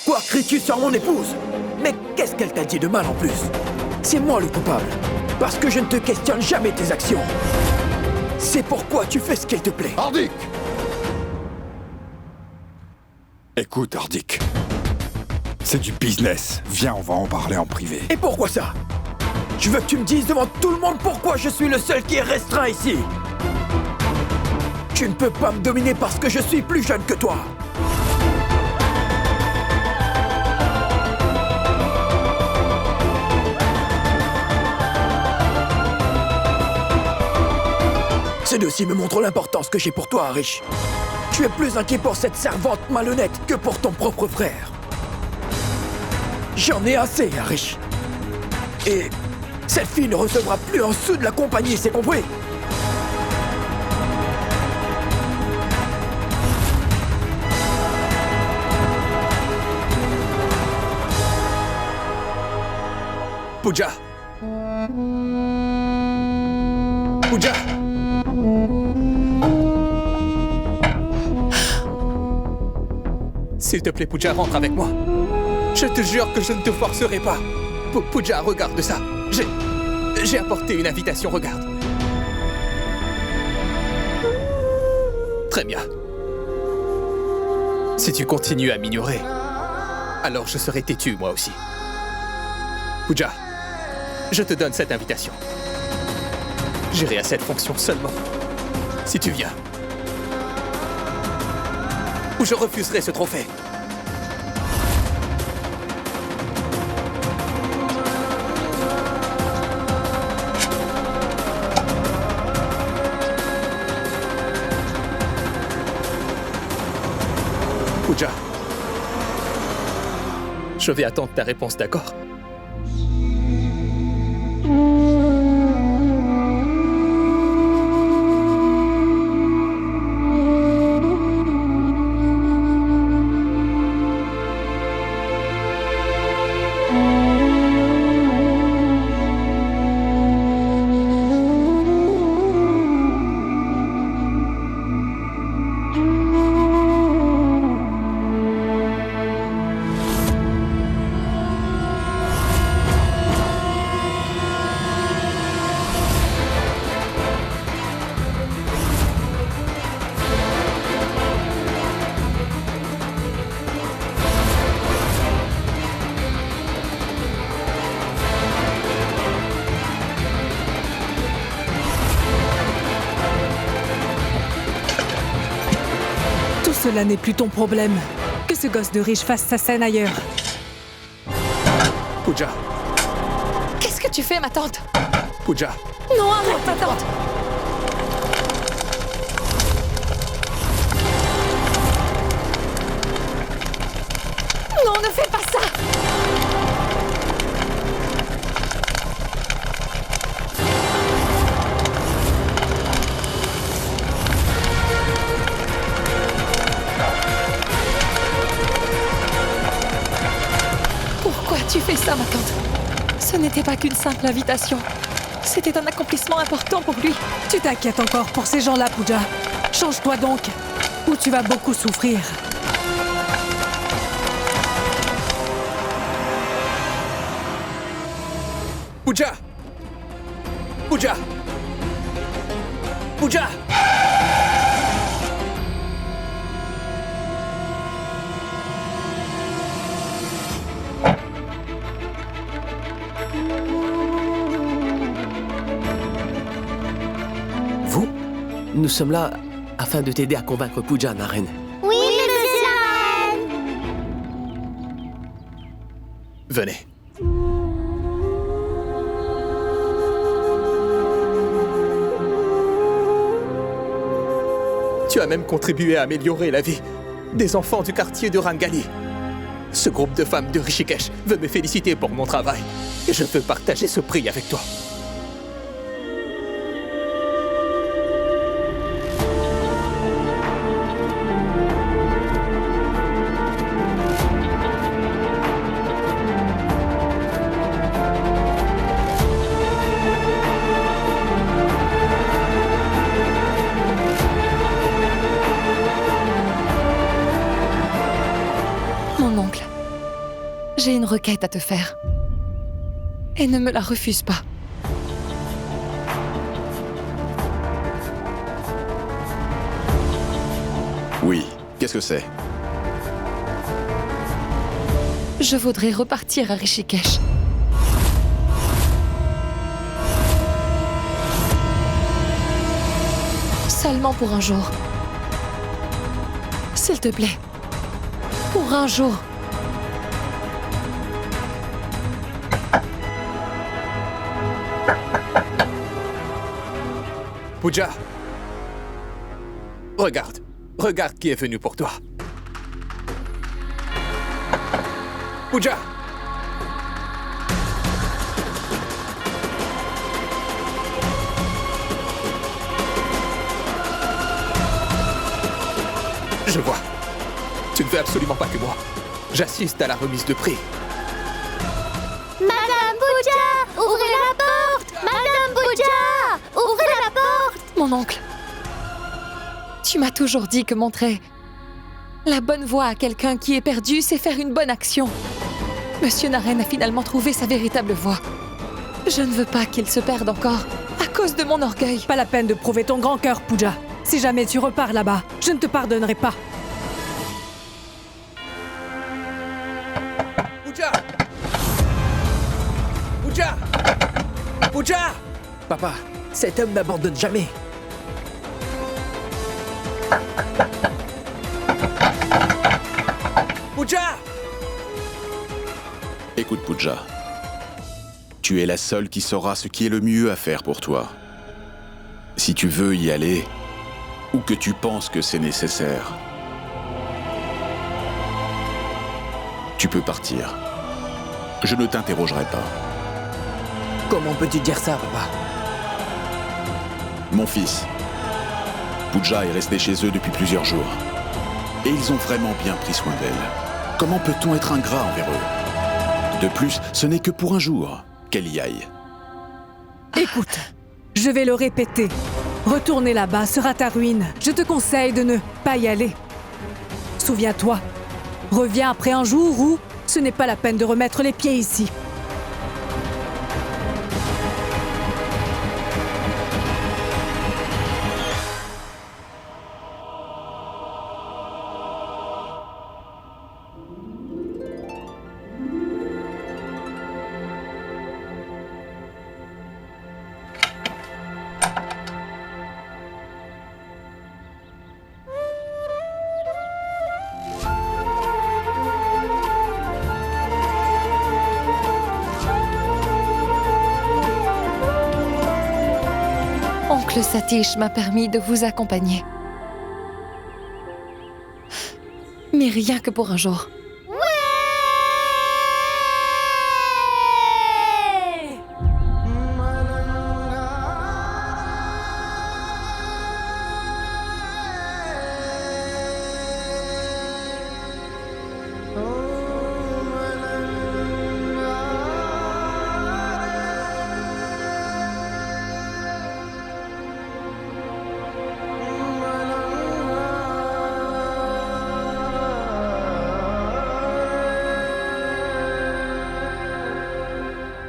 Pourquoi cries-tu sur mon épouse? Mais qu'est-ce qu'elle t'a dit de mal en plus? C'est moi le coupable. Parce que je ne te questionne jamais tes actions. C'est pourquoi tu fais ce qu'il te plaît. Hardik! Écoute, Hardik. C'est du business. Viens, on va en parler en privé. Et pourquoi ça? Je veux que tu me dises devant tout le monde pourquoi je suis le seul qui est restreint ici. Tu ne peux pas me dominer parce que je suis plus jeune que toi. Ce dossier me montre l'importance que j'ai pour toi, Harish. Tu es plus inquiet pour cette servante malhonnête que pour ton propre frère. J'en ai assez, Harish. Et cette fille ne recevra plus un sou de la compagnie, c'est compris? Pooja! Pooja! S'il te plaît, Pooja, rentre avec moi. Je te jure que je ne te forcerai pas. Pooja, regarde ça. J'ai apporté une invitation, regarde. Très bien. Si tu continues à m'ignorer, alors je serai têtu, moi aussi. Pooja, je te donne cette invitation. J'irai à cette fonction seulement si tu viens. Ou je refuserai ce trophée. Pooja, je vais attendre ta réponse, d'accord? Cela n'est plus ton problème. Que ce gosse de riche fasse sa scène ailleurs. Pooja. Qu'est-ce que tu fais, ma tante? Pooja. Non, arrête, ma tante. Non, ne fais pas ça. Pourquoi tu fais ça, ma tante? Ce n'était pas qu'une simple invitation. C'était un accomplissement important pour lui. Tu t'inquiètes encore pour ces gens-là, Pooja. Change-toi donc, ou tu vas beaucoup souffrir. Pooja! Pooja! Pooja! Vous? Nous sommes là afin de t'aider à convaincre Pooja, Naren. Oui, monsieur Naren. Venez. Tu as même contribué à améliorer la vie des enfants du quartier de Rangali. Ce groupe de femmes de Rishikesh veut me féliciter pour mon travail. Et je veux partager ce prix avec toi. Mon oncle, J'ai une requête à te faire. Et ne me la refuse pas. Oui, qu'est-ce que c'est? Je voudrais repartir à Rishikesh. Seulement pour un jour. S'il te plaît. Pour un jour. Pooja! Regarde. Regarde qui est venu pour toi. Pooja! Je vois. Tu ne veux absolument pas que moi. J'assiste à la remise de prix. Madame Pooja, ouvrez la porte! Madame Pooja, ouvrez la porte! Mon oncle. Tu m'as toujours dit que montrer la bonne voie à quelqu'un qui est perdu, c'est faire une bonne action. Monsieur Naren a finalement trouvé sa véritable voie. Je ne veux pas qu'il se perde encore à cause de mon orgueil. Pas la peine de prouver ton grand cœur, Pooja. Si jamais tu repars là-bas, je ne te pardonnerai pas. Pooja! Pooja! Pooja! Papa, cet homme n'abandonne jamais. Pooja! Écoute, Pooja. Tu es la seule qui saura ce qui est le mieux à faire pour toi. Si tu veux y aller, ou que tu penses que c'est nécessaire, tu peux partir. Je ne t'interrogerai pas. Comment peux-tu dire ça, papa? Mon fils, Pooja est resté chez eux depuis plusieurs jours. Et ils ont vraiment bien pris soin d'elle. Comment peut-on être ingrat envers eux? De plus, ce n'est que pour un jour qu'elle y aille. Écoute, je vais le répéter. Retourner là-bas sera ta ruine. Je te conseille de ne pas y aller. Souviens-toi, reviens après un jour où ce n'est pas la peine de remettre les pieds ici. Oncle Satish m'a permis de vous accompagner. Mais rien que pour un jour.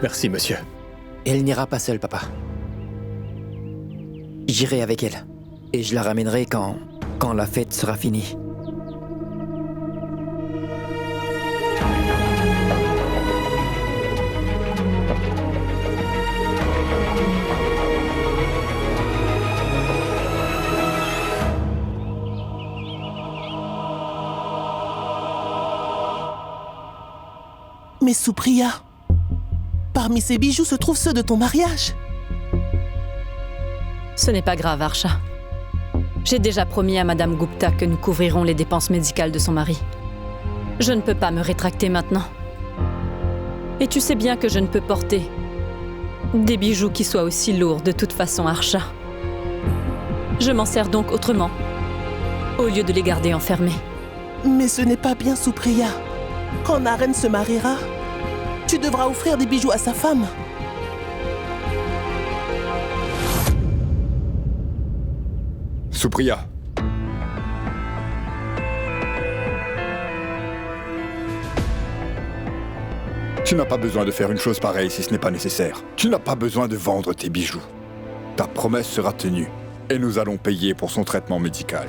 Merci, monsieur. Elle n'ira pas seule, papa. J'irai avec elle. Et je la ramènerai quand la fête sera finie. Mais Supriya, parmi ces bijoux se trouvent ceux de ton mariage. Ce n'est pas grave, Archa. J'ai déjà promis à Madame Gupta que nous couvrirons les dépenses médicales de son mari. Je ne peux pas me rétracter maintenant. Et tu sais bien que je ne peux porter des bijoux qui soient aussi lourds de toute façon, Archa. Je m'en sers donc autrement, au lieu de les garder enfermés. Mais ce n'est pas bien, Supriya. Quand Naren se mariera, tu devras offrir des bijoux à sa femme. Supriya. Tu n'as pas besoin de faire une chose pareille si ce n'est pas nécessaire. Tu n'as pas besoin de vendre tes bijoux. Ta promesse sera tenue et nous allons payer pour son traitement médical.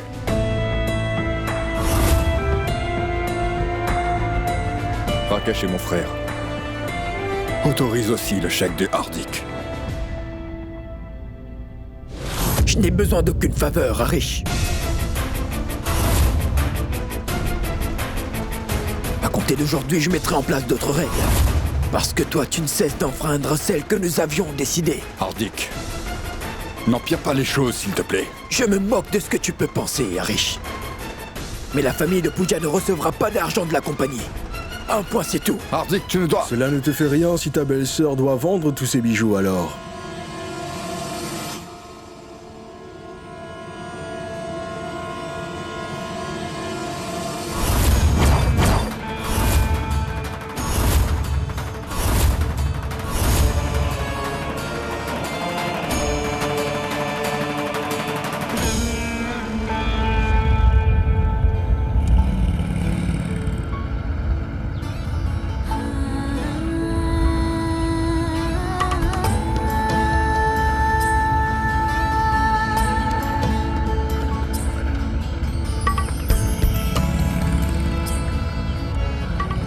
Rakesh est mon frère. Autorise aussi le chèque de Hardik. Je n'ai besoin d'aucune faveur, Arish. À compter d'aujourd'hui, je mettrai en place d'autres règles. Parce que toi, tu ne cesses d'enfreindre celles que nous avions décidées. Hardik, n'empire pas les choses, s'il te plaît. Je me moque de ce que tu peux penser, Arish. Mais la famille de Pooja ne recevra pas d'argent de la compagnie. Un point, c'est tout. Hardik, tu ne dois... Cela ne te fait rien si ta belle-sœur doit vendre tous ses bijoux alors.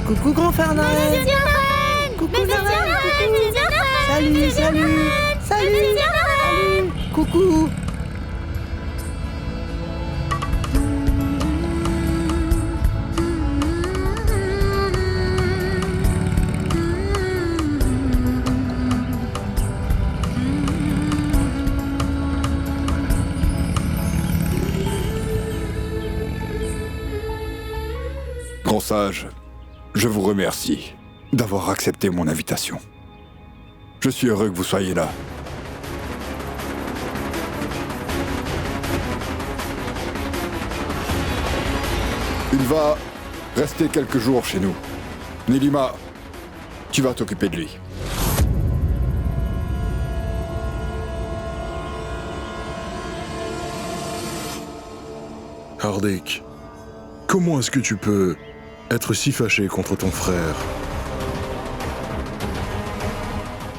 Coucou grand frère Naren. Coucou Naren. Salut, salut. Salut. Coucou. Grand sage, je vous remercie d'avoir accepté mon invitation. Je suis heureux que vous soyez là. Il va rester quelques jours chez nous. Nilima, tu vas t'occuper de lui. Hardik, comment est-ce que tu peux être si fâché contre ton frère?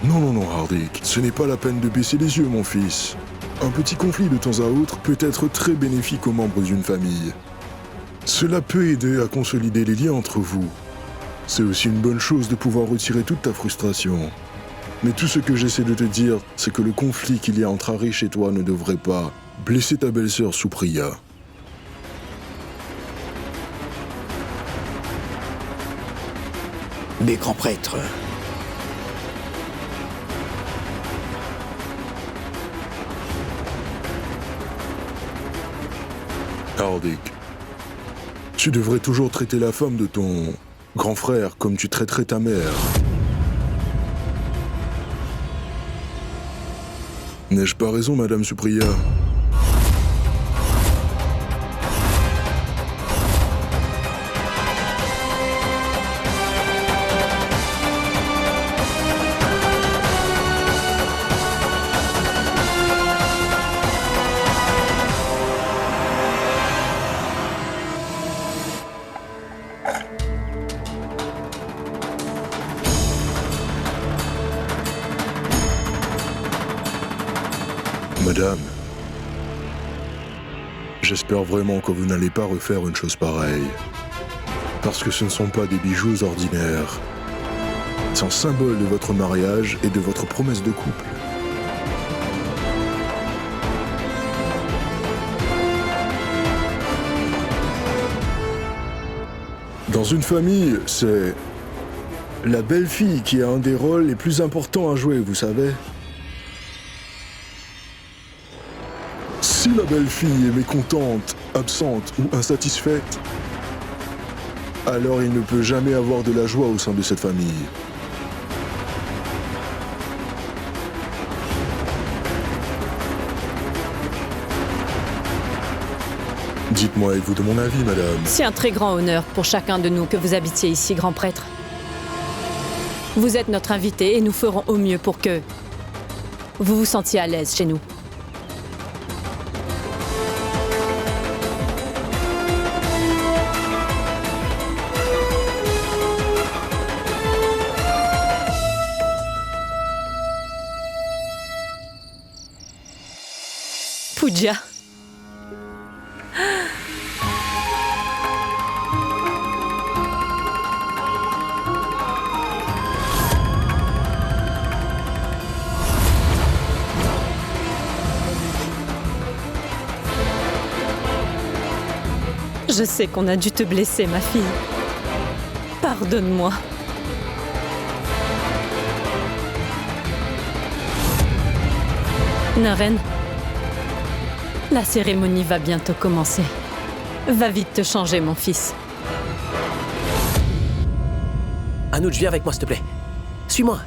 Non, Hardik, ce n'est pas la peine de baisser les yeux, mon fils. Un petit conflit de temps à autre peut être très bénéfique aux membres d'une famille. Cela peut aider à consolider les liens entre vous. C'est aussi une bonne chose de pouvoir retirer toute ta frustration. Mais tout ce que j'essaie de te dire, c'est que le conflit qu'il y a entre Arish et toi ne devrait pas blesser ta belle-sœur Supriya. Mais grand prêtre... Hardik, tu devrais toujours traiter la femme de ton grand frère comme tu traiterais ta mère. N'ai-je pas raison, Madame Supriya? Madame, j'espère vraiment que vous n'allez pas refaire une chose pareille. Parce que ce ne sont pas des bijoux ordinaires. C'est un symbole de votre mariage et de votre promesse de couple. Dans une famille, c'est la belle-fille qui a un des rôles les plus importants à jouer, vous savez. Si la belle-fille est mécontente, absente ou insatisfaite, alors il ne peut jamais avoir de la joie au sein de cette famille. Dites-moi, êtes-vous de mon avis, madame? C'est un très grand honneur pour chacun de nous que vous habitiez ici, grand prêtre. Vous êtes notre invité et nous ferons au mieux pour que vous vous sentiez à l'aise chez nous. Pooja. Je sais qu'on a dû te blesser, ma fille. Pardonne-moi. Naren, la cérémonie va bientôt commencer. Va vite te changer, mon fils. Anuj, viens avec moi, s'il te plaît. Suis-moi.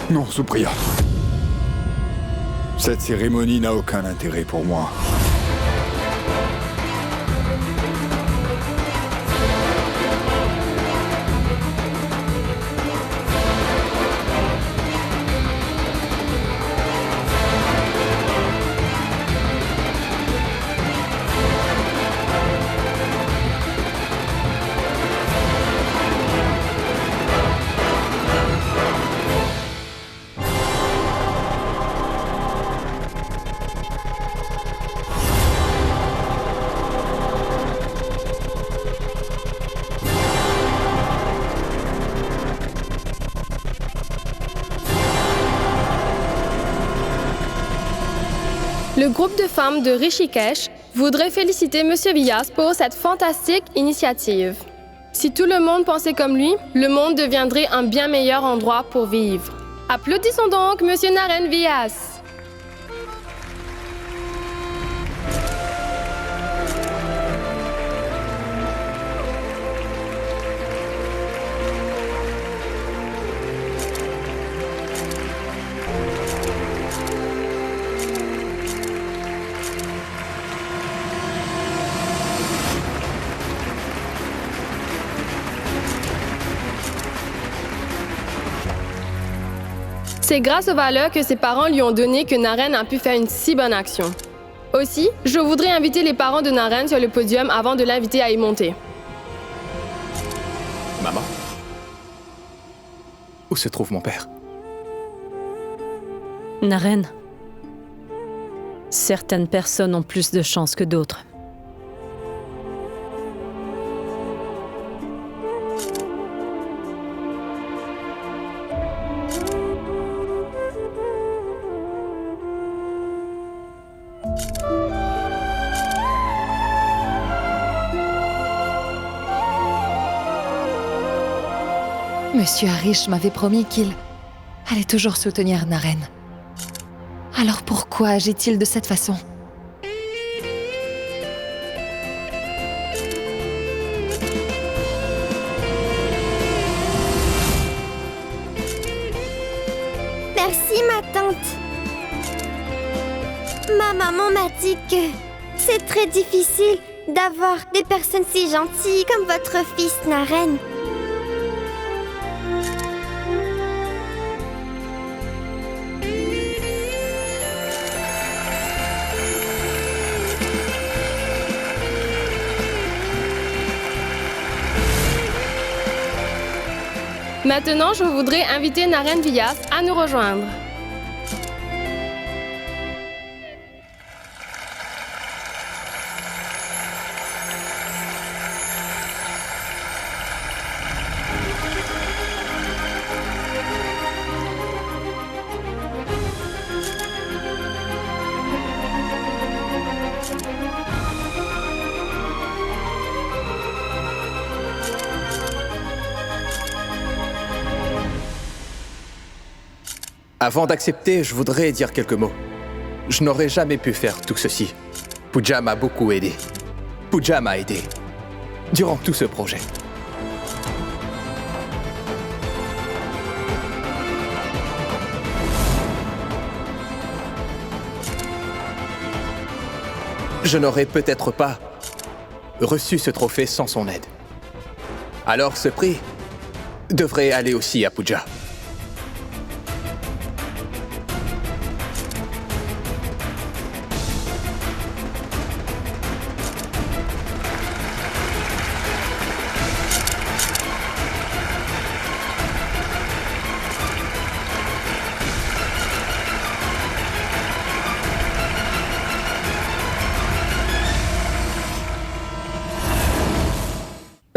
Non, Supriya. Cette cérémonie n'a aucun intérêt pour moi. Le groupe de femmes de Rishikesh voudrait féliciter Monsieur Vyas pour cette fantastique initiative. Si tout le monde pensait comme lui, le monde deviendrait un bien meilleur endroit pour vivre. Applaudissons donc Monsieur Naren Vyas. C'est grâce aux valeurs que ses parents lui ont données que Naren a pu faire une si bonne action. Aussi, je voudrais inviter les parents de Naren sur le podium avant de l'inviter à y monter. Maman? Où se trouve mon père? Naren, certaines personnes ont plus de chance que d'autres. Monsieur Harish m'avait promis qu'il allait toujours soutenir Naren. Alors pourquoi agit-il de cette façon? Merci, ma tante. Ma maman m'a dit que c'est très difficile d'avoir des personnes si gentilles comme votre fils Naren. Maintenant, je voudrais inviter Naren Vyas à nous rejoindre. Avant d'accepter, je voudrais dire quelques mots. Je n'aurais jamais pu faire tout ceci. Pooja m'a beaucoup aidé. Pooja m'a aidé. Durant tout ce projet. Je n'aurais peut-être pas reçu ce trophée sans son aide. Alors ce prix devrait aller aussi à Pooja.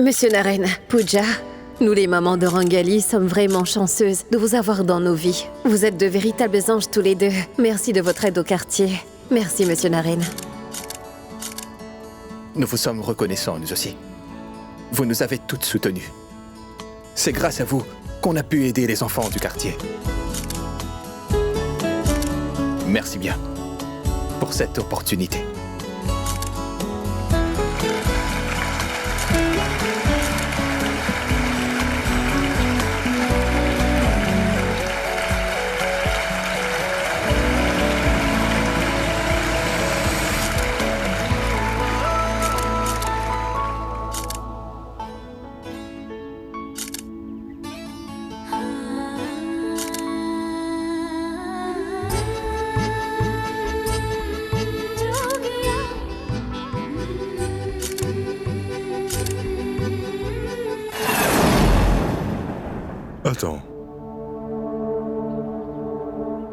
Monsieur Naren, Pooja, nous les mamans de Rangali sommes vraiment chanceuses de vous avoir dans nos vies. Vous êtes de véritables anges tous les deux. Merci de votre aide au quartier. Merci, Monsieur Naren. Nous vous sommes reconnaissants, nous aussi. Vous nous avez toutes soutenues. C'est grâce à vous qu'on a pu aider les enfants du quartier. Merci bien pour cette opportunité. Attends.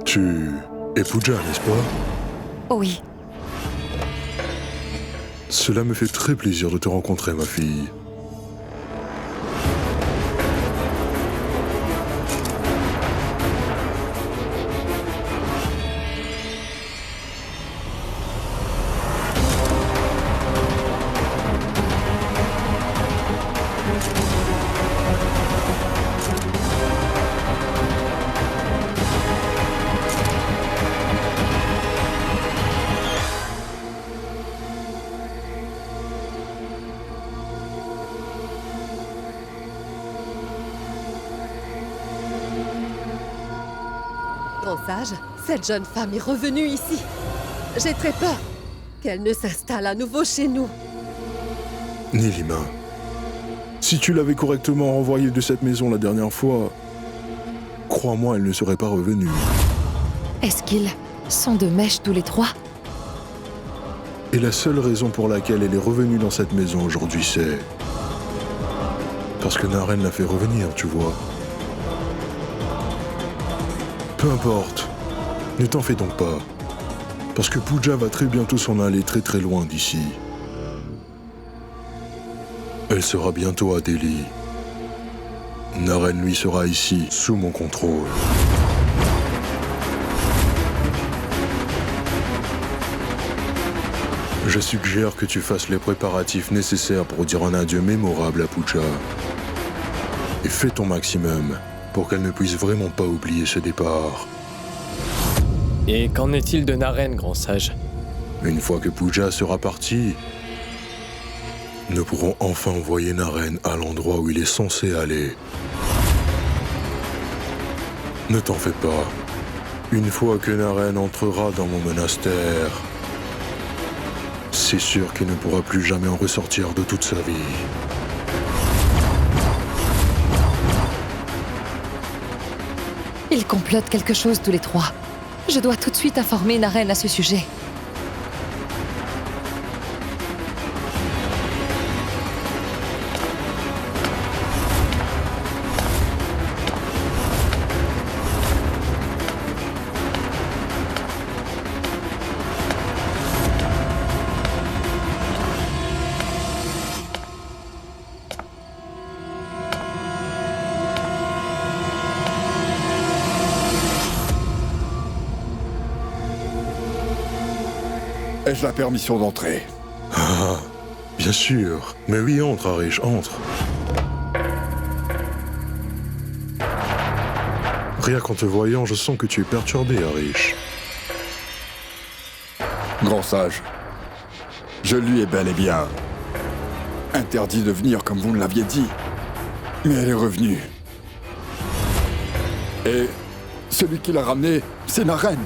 Tu es Pooja, n'est-ce pas? Oui. Cela me fait très plaisir de te rencontrer, ma fille. Grand sage, cette jeune femme est revenue ici. J'ai très peur qu'elle ne s'installe à nouveau chez nous. Nilima, si tu l'avais correctement renvoyée de cette maison la dernière fois, crois-moi, elle ne serait pas revenue. Est-ce qu'ils sont de mèche tous les trois? Et la seule raison pour laquelle elle est revenue dans cette maison aujourd'hui, c'est... parce que Naren l'a fait revenir, tu vois. Peu importe, ne t'en fais donc pas. Parce que Pooja va très bientôt s'en aller très très loin d'ici. Elle sera bientôt à Delhi. Naren lui sera ici, sous mon contrôle. Je suggère que tu fasses les préparatifs nécessaires pour dire un adieu mémorable à Pooja. Et fais ton maximum pour qu'elle ne puisse vraiment pas oublier ce départ. Et qu'en est-il de Naren, grand sage? Une fois que Pooja sera parti, nous pourrons enfin envoyer Naren à l'endroit où il est censé aller. Ne t'en fais pas. Une fois que Naren entrera dans mon monastère, c'est sûr qu'il ne pourra plus jamais en ressortir de toute sa vie. Ils complotent quelque chose tous les trois. Je dois tout de suite informer Naren à ce sujet. Ai-je la permission d'entrer? Ah, bien sûr. Mais oui, entre, Arish, entre. Rien qu'en te voyant, je sens que tu es perturbé, Arish. Grand sage, je lui ai bel et bien interdit de venir comme vous me l'aviez dit. Mais elle est revenue. Et celui qui l'a ramenée, c'est Naren.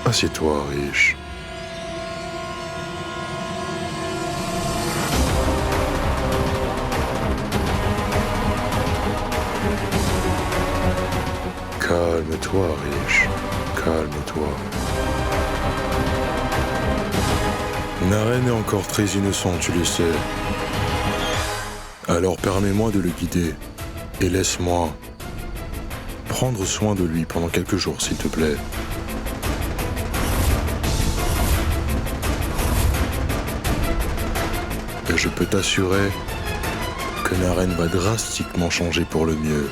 Assieds-toi, Arish. Calme-toi, Arish. Calme-toi. Naren est encore très innocent, tu le sais. Alors permets-moi de le guider. Et laisse-moi prendre soin de lui pendant quelques jours, s'il te plaît. Et je peux t'assurer que Naren va drastiquement changer pour le mieux.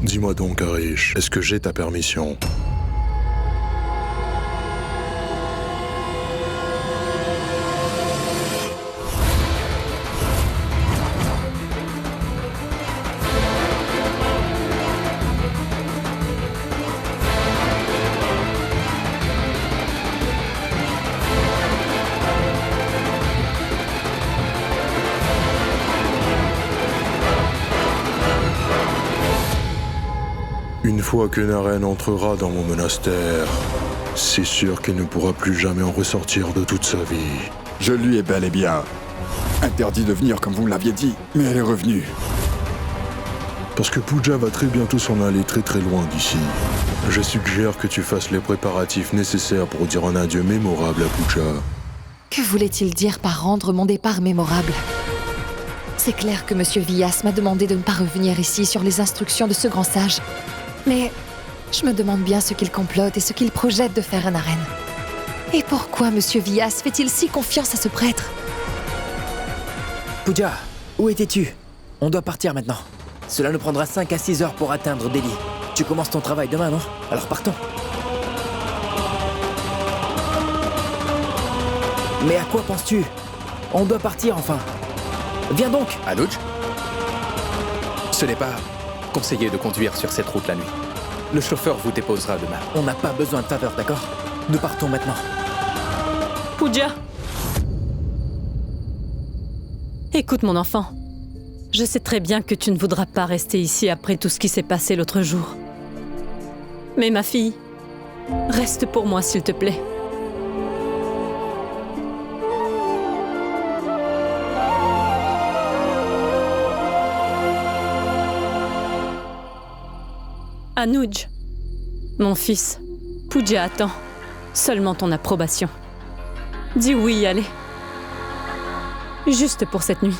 Dis-moi donc, Arish, est-ce que j'ai ta permission ? Une fois que Naren entrera dans mon monastère, c'est sûr qu'elle ne pourra plus jamais en ressortir de toute sa vie. Je lui ai bel et bien interdit de venir comme vous me l'aviez dit, mais elle est revenue. Parce que Pooja va très bientôt s'en aller très très loin d'ici. Je suggère que tu fasses les préparatifs nécessaires pour dire un adieu mémorable à Pooja. Que voulait-il dire par rendre mon départ mémorable? C'est clair que Monsieur Vyas m'a demandé de ne pas revenir ici sur les instructions de ce grand sage. Mais je me demande bien ce qu'il complote et ce qu'il projette de faire à Naren. Et pourquoi Monsieur Vyas fait-il si confiance à ce prêtre? Pooja, où étais-tu? On doit partir maintenant. Cela nous prendra 5 à 6 heures pour atteindre Delhi. Tu commences ton travail demain, non? Alors partons. Mais à quoi penses-tu? On doit partir enfin. Viens donc. Anuj, ce n'est pas conseillé de conduire sur cette route la nuit. Le chauffeur vous déposera demain. On n'a pas besoin de faveur, d'accord? Nous partons maintenant. Pooja! Écoute mon enfant, je sais très bien que tu ne voudras pas rester ici après tout ce qui s'est passé l'autre jour. Mais ma fille, reste pour moi s'il te plaît. Anuj, mon fils, Pooja attend seulement ton approbation. Dis oui, allez. Juste pour cette nuit.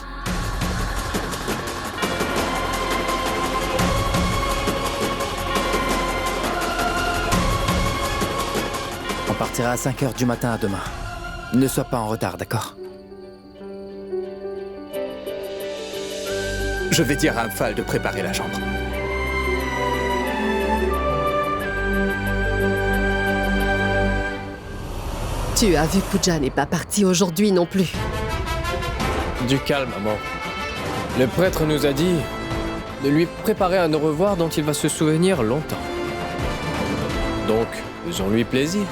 On partira à 5 heures du matin à demain. Ne sois pas en retard, d'accord? Je vais dire à Amphala de préparer la chambre. Tu as vu, Pooja n'est pas parti aujourd'hui non plus. Du calme, maman. Le prêtre nous a dit de lui préparer un au revoir dont il va se souvenir longtemps. Donc, faisons-lui plaisir.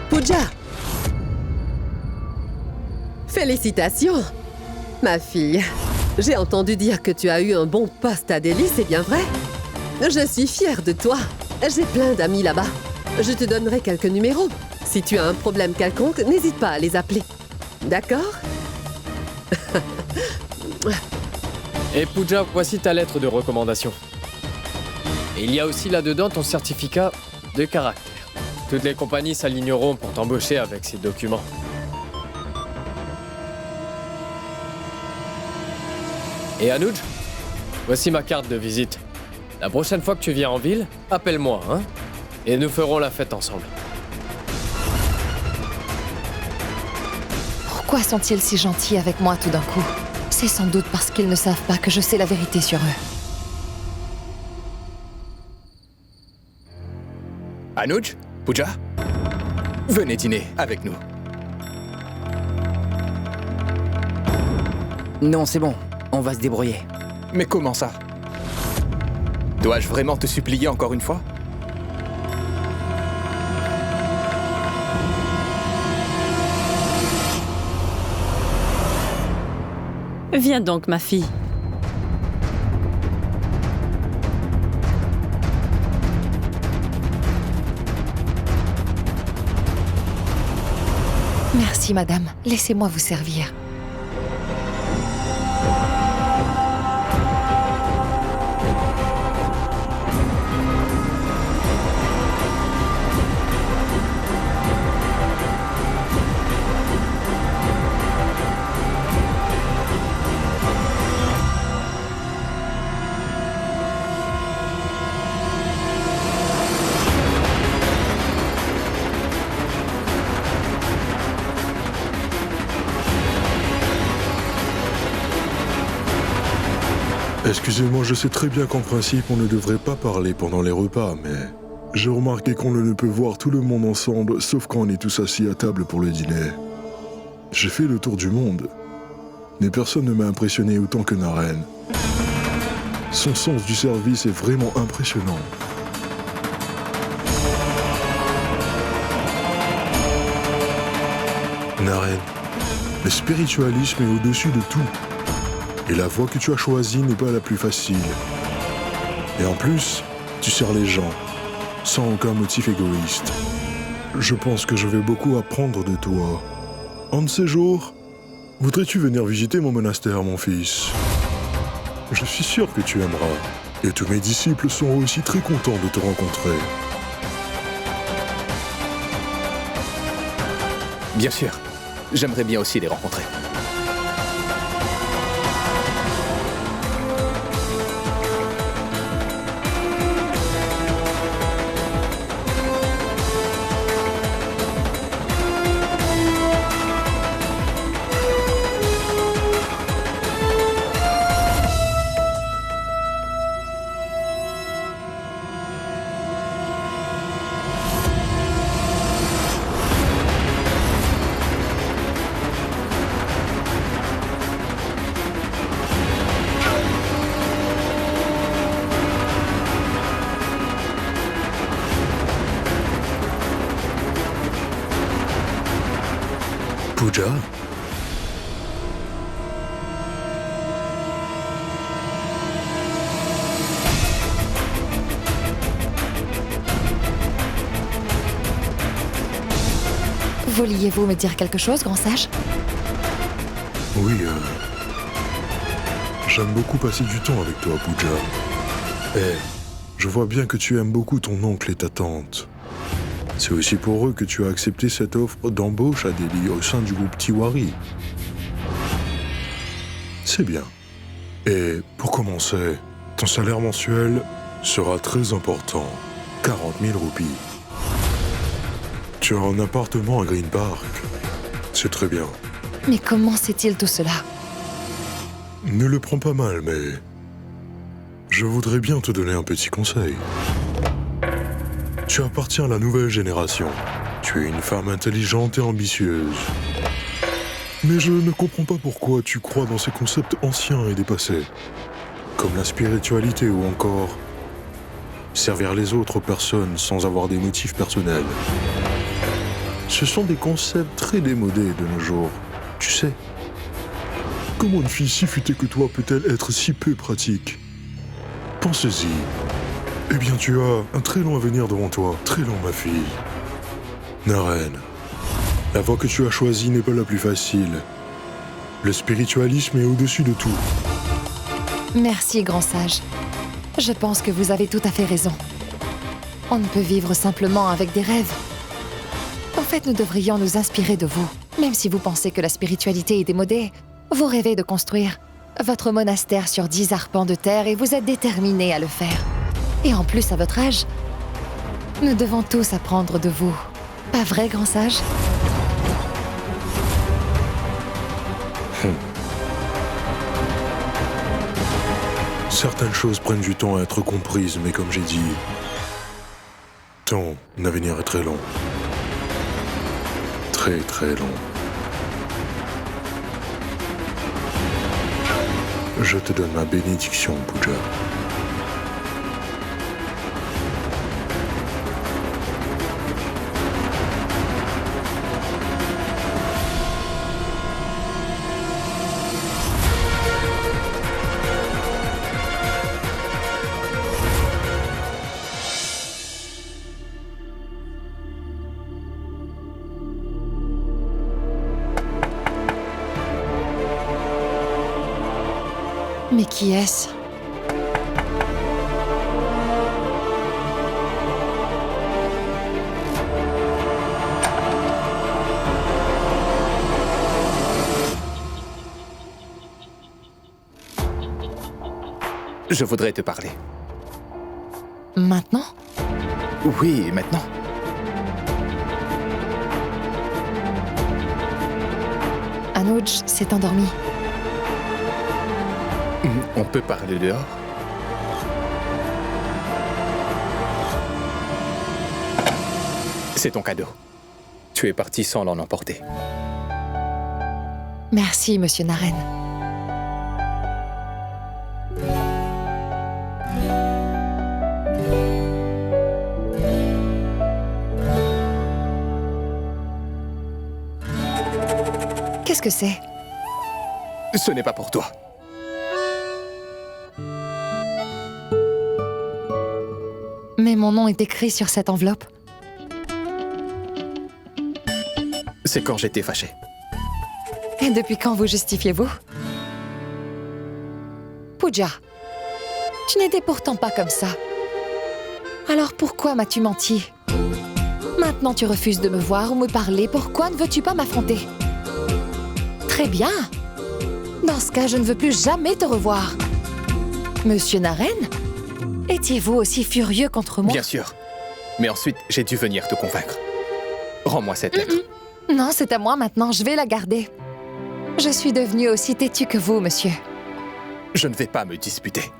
Pooja! Félicitations, ma fille. J'ai entendu dire que tu as eu un bon poste à Delhi, c'est bien vrai? Je suis fière de toi. J'ai plein d'amis là-bas. Je te donnerai quelques numéros. Si tu as un problème quelconque, n'hésite pas à les appeler. D'accord? Et Pooja, voici ta lettre de recommandation. Et il y a aussi là-dedans ton certificat de caractère. Toutes les compagnies s'aligneront pour t'embaucher avec ces documents. Et Anuj, voici ma carte de visite. La prochaine fois que tu viens en ville, appelle-moi, hein? Et nous ferons la fête ensemble. Pourquoi sont-ils si gentils avec moi tout d'un coup? C'est sans doute parce qu'ils ne savent pas que je sais la vérité sur eux. Anuj, Pooja, venez dîner avec nous. Non, c'est bon. On va se débrouiller. Mais comment ça? Dois-je vraiment te supplier encore une fois? Viens donc, ma fille. Merci, madame. Laissez-moi vous servir. Excusez-moi, je sais très bien qu'en principe, on ne devrait pas parler pendant les repas, mais j'ai remarqué qu'on ne peut voir tout le monde ensemble, sauf quand on est tous assis à table pour le dîner. J'ai fait le tour du monde, mais personne ne m'a impressionné autant que Naren. Son sens du service est vraiment impressionnant. Naren, le spiritualisme est au-dessus de tout. Et la voie que tu as choisie n'est pas la plus facile. Et en plus, tu sers les gens, sans aucun motif égoïste. Je pense que je vais beaucoup apprendre de toi. Un de ces jours, voudrais-tu venir visiter mon monastère, mon fils? Je suis sûr que tu aimeras. Et tous mes disciples sont aussi très contents de te rencontrer. Bien sûr. J'aimerais bien aussi les rencontrer. Pooja? Vouliez-vous me dire quelque chose, grand sage? Oui, j'aime beaucoup passer du temps avec toi, Pooja. Et je vois bien que tu aimes beaucoup ton oncle et ta tante. C'est aussi pour eux que tu as accepté cette offre d'embauche à Delhi au sein du groupe Tiwari. C'est bien. Et pour commencer, ton salaire mensuel sera très important. 40 000 roupies. Tu as un appartement à Green Park. C'est très bien. Mais comment sait-il tout cela? Ne le prends pas mal, mais je voudrais bien te donner un petit conseil. Tu appartiens à la nouvelle génération. Tu es une femme intelligente et ambitieuse. Mais je ne comprends pas pourquoi tu crois dans ces concepts anciens et dépassés, comme la spiritualité ou encore servir les autres personnes sans avoir des motifs personnels. Ce sont des concepts très démodés de nos jours, tu sais. Comment une fille si futée que toi peut-elle être si peu pratique? Pense-y. Eh bien, tu as un très long avenir devant toi. Très long, ma fille. Naren, la voie que tu as choisie n'est pas la plus facile. Le spiritualisme est au-dessus de tout. Merci, grand sage. Je pense que vous avez tout à fait raison. On ne peut vivre simplement avec des rêves. En fait, nous devrions nous inspirer de vous. Même si vous pensez que la spiritualité est démodée, vous rêvez de construire votre monastère sur 10 arpents de terre et vous êtes déterminés à le faire. Et en plus, à votre âge, nous devons tous apprendre de vous. Pas vrai, grand sage? Certaines choses prennent du temps à être comprises, mais comme j'ai dit, ton avenir est très long. Très très long. Je te donne ma bénédiction, Pooja. Mais qui est-ce? Je voudrais te parler. Maintenant? Oui, maintenant. Anuj s'est endormi. On peut parler dehors? C'est ton cadeau. Tu es parti sans l'en emporter. Merci, Monsieur Naren. Qu'est-ce que c'est? Ce n'est pas pour toi. Mais mon nom est écrit sur cette enveloppe. C'est quand j'étais fâché. Et depuis quand vous justifiez-vous? Pooja, tu n'étais pourtant pas comme ça. Alors pourquoi m'as-tu menti? Maintenant tu refuses de me voir ou me parler, pourquoi ne veux-tu pas m'affronter? Très bien. Dans ce cas, je ne veux plus jamais te revoir. Monsieur Naren, étiez-vous aussi furieux contre moi? Bien sûr. Mais ensuite, j'ai dû venir te convaincre. Rends-moi cette lettre. Non, c'est à moi maintenant, je vais la garder. Je suis devenue aussi têtue que vous, monsieur. Je ne vais pas me disputer.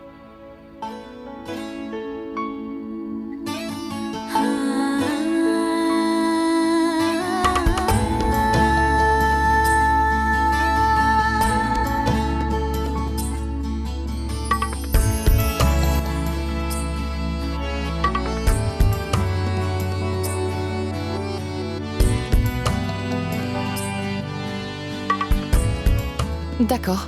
D'accord.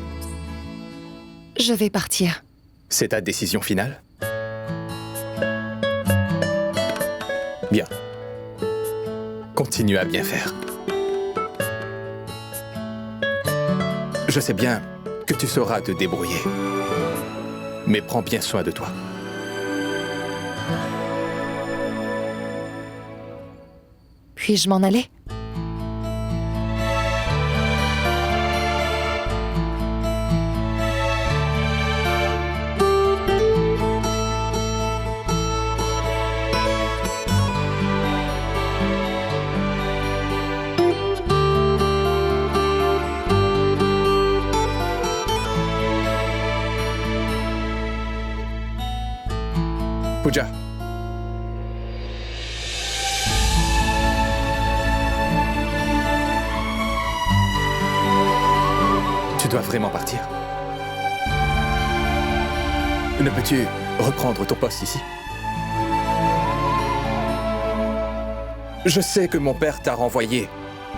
Je vais partir. C'est ta décision finale? Bien. Continue à bien faire. Je sais bien que tu sauras te débrouiller. Mais prends bien soin de toi. Puis-je m'en aller? Pooja. Tu dois vraiment partir. Ne peux-tu reprendre ton poste ici? Je sais que mon père t'a renvoyé,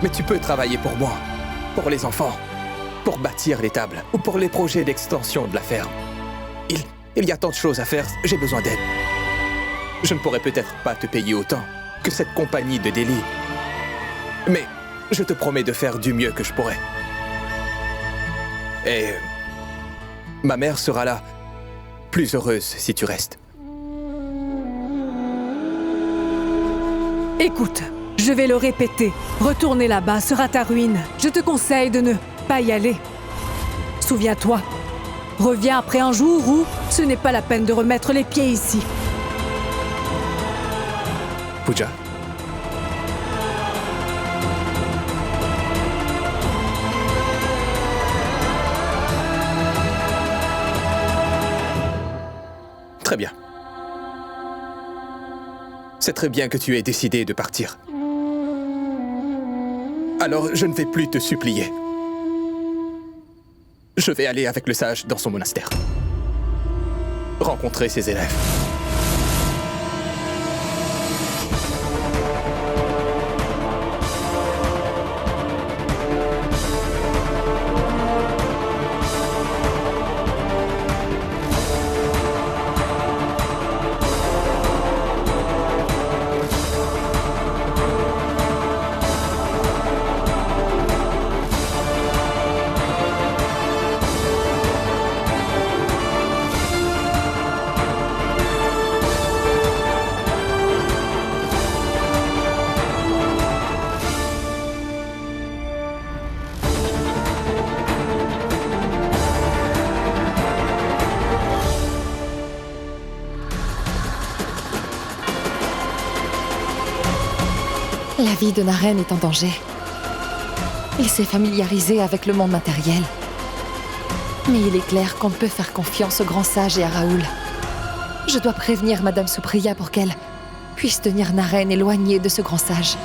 mais tu peux travailler pour moi, pour les enfants, pour bâtir l'étable ou pour les projets d'extension de la ferme. Il y a tant de choses à faire, j'ai besoin d'aide. Je ne pourrais peut-être pas te payer autant que cette compagnie de Delhi. Mais je te promets de faire du mieux que je pourrai. Et ma mère sera là, plus heureuse si tu restes. Écoute, je vais le répéter. Retourner là-bas sera ta ruine. Je te conseille de ne pas y aller. Souviens-toi, reviens après un jour où ce n'est pas la peine de remettre les pieds ici. Pooja. Très bien. C'est très bien que tu aies décidé de partir. Alors, je ne vais plus te supplier. Je vais aller avec le sage dans son monastère. Rencontrer ses élèves. La vie de Naren est en danger. Il s'est familiarisé avec le monde matériel. Mais il est clair qu'on ne peut faire confiance au grand sage et à Raoul. Je dois prévenir Madame Supriya pour qu'elle puisse tenir Naren éloignée de ce grand sage.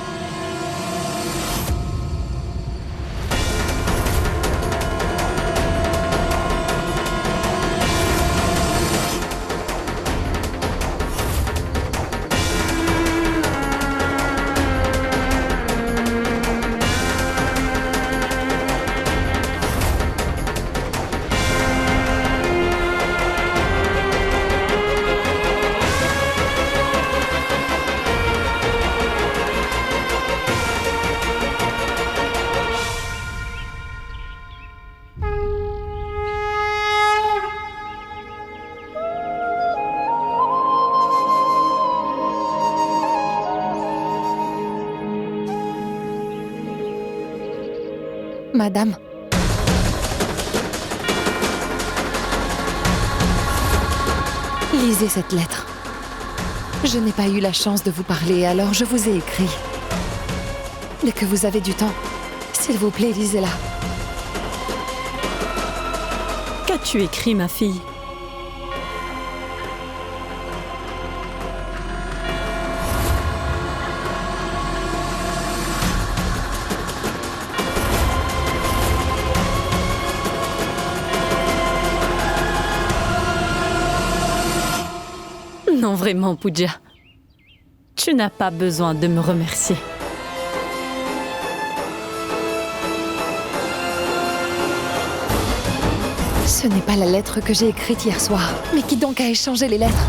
Madame. Lisez cette lettre. Je n'ai pas eu la chance de vous parler, alors je vous ai écrit. Dès que vous avez du temps, s'il vous plaît, lisez-la. Qu'as-tu écrit, ma fille? Non, vraiment, Pooja. Tu n'as pas besoin de me remercier. Ce n'est pas la lettre que j'ai écrite hier soir. Mais qui donc a échangé les lettres?